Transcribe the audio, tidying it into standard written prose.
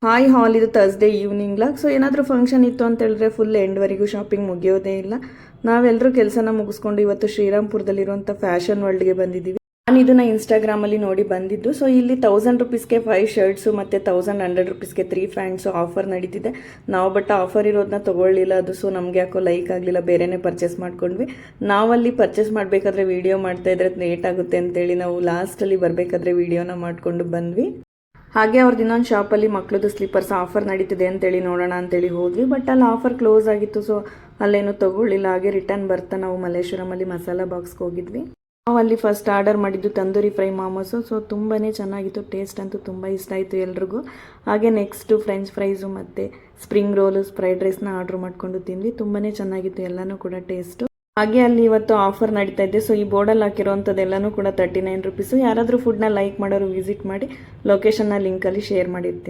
Hi ಹಾಲ್, ಇದು Thursday evening log. So ಏನಾದರೂ function ಇತ್ತು ಅಂತ ಹೇಳಿದ್ರೆ ಫುಲ್ ಎಂಡ್ವರೆಗೂ ಶಾಪಿಂಗ್ ಮುಗಿಯೋದೇ ಇಲ್ಲ. ನಾವೆಲ್ಲರೂ ಕೆಲಸನ ಮುಗಿಸ್ಕೊಂಡು ಇವತ್ತು ಶ್ರೀರಾಮ್ಪುರದಲ್ಲಿರುವಂಥ ಫ್ಯಾಷನ್ ವರ್ಲ್ಡ್ಗೆ ಬಂದಿದ್ದೀವಿ. ನಾನು ಇದನ್ನು ಇನ್ಸ್ಟಾಗ್ರಾಮಲ್ಲಿ ನೋಡಿ ಬಂದಿದ್ದು. ಸೊ ಇಲ್ಲಿ 1000 ರುಪೀಸ್ಗೆ 5 ಶರ್ಟ್ಸು ಮತ್ತು 1100 ರುಪೀಸ್ಗೆ 3 ಪ್ಯಾಂಟ್ಸು ಆಫರ್ ನಡೀತಿದೆ. ನಾವು ಬಟ್ ಆಫರ್ ಇರೋದನ್ನ ತೊಗೊಳ್ಳಿಲ್ಲ ಅದು. ಸೊ ನಮಗೆ ಯಾಕೋ ಲೈಕ್ ಆಗಲಿಲ್ಲ, ಬೇರೆನೇ ಪರ್ಚೇಸ್ ಮಾಡ್ಕೊಂಡ್ವಿ. ನಾವಲ್ಲಿ ಪರ್ಚೇಸ್ ಮಾಡಬೇಕಾದ್ರೆ ವೀಡಿಯೋ ಮಾಡ್ತಾ ಇದ್ರೆ ಲೇಟ್ ಆಗುತ್ತೆ ಅಂತೇಳಿ ನಾವು ಲಾಸ್ಟಲ್ಲಿ ಬರಬೇಕಾದ್ರೆ ವೀಡಿಯೋನ ಮಾಡಿಕೊಂಡು ಬಂದ್ವಿ. ಹಾಗೆ ಅವ್ರದ್ದು ಇನ್ನೊಂದು ಶಾಪಲ್ಲಿ ಮಕ್ಕಳದ್ದು ಸ್ಲೀಪರ್ಸ್ ಆಫರ್ ನಡೀತಿದೆ ಅಂತೇಳಿ ನೋಡೋಣ ಅಂತೇಳಿ ಹೋದ್ವಿ. ಬಟ್ ಅಲ್ಲಿ ಆಫರ್ ಕ್ಲೋಸ್ ಆಗಿತ್ತು. ಸೊ ಅಲ್ಲೇನೂ ತೊಗೊಳ್ಳಿಲ್ಲ. ಹಾಗೆ ರಿಟರ್ನ್ ಬರ್ತಾ ನಾವು ಮಲ್ಲೇಶ್ವರಮಲ್ಲಿ ಮಸಾಲ ಬಾಕ್ಸ್ಗೆ ಹೋಗಿದ್ವಿ. ನಾವು ಅಲ್ಲಿ ಫಸ್ಟ್ ಆರ್ಡರ್ ಮಾಡಿದ್ದು ತಂದೂರಿ ಫ್ರೈ ಮಾಮೋಸು. ಸೊ ತುಂಬಾ ಚೆನ್ನಾಗಿತ್ತು, ಟೇಸ್ಟ್ ಅಂತೂ ತುಂಬ ಇಷ್ಟ ಆಯಿತು ಎಲ್ರಿಗೂ. ಹಾಗೆ ನೆಕ್ಸ್ಟು ಫ್ರೆಂಚ್ ಫ್ರೈಸು ಮತ್ತು ಸ್ಪ್ರಿಂಗ್ ರೋಲು, ಫ್ರೈಡ್ ರೈಸ್ನ ಆರ್ಡ್ರ್ ಮಾಡ್ಕೊಂಡು ತಿಂದ್ವಿ. ತುಂಬಾ ಚೆನ್ನಾಗಿತ್ತು ಎಲ್ಲನೂ ಕೂಡ ಟೇಸ್ಟು. ಹಾಗೆ ಅಲ್ಲಿ ಇವತ್ತು ಆಫರ್ ನಡೀತಾ ಇದೆ. ಸೊ ಈ ಬೋರ್ಡಲ್ಲಿ ಹಾಕಿರೋವಂಥದ್ದೆಲ್ಲನೂ ಕೂಡ 39 ರುಪೀಸು. ಯಾರಾದರೂ ಫುಡ್ನ ಲೈಕ್ ಮಾಡೋರು ವಿಸಿಟ್ ಮಾಡಿ, ಲೊಕೇಶನ್ನ ಲಿಂಕಲ್ಲಿ ಶೇರ್ ಮಾಡಿರ್ತೀನಿ.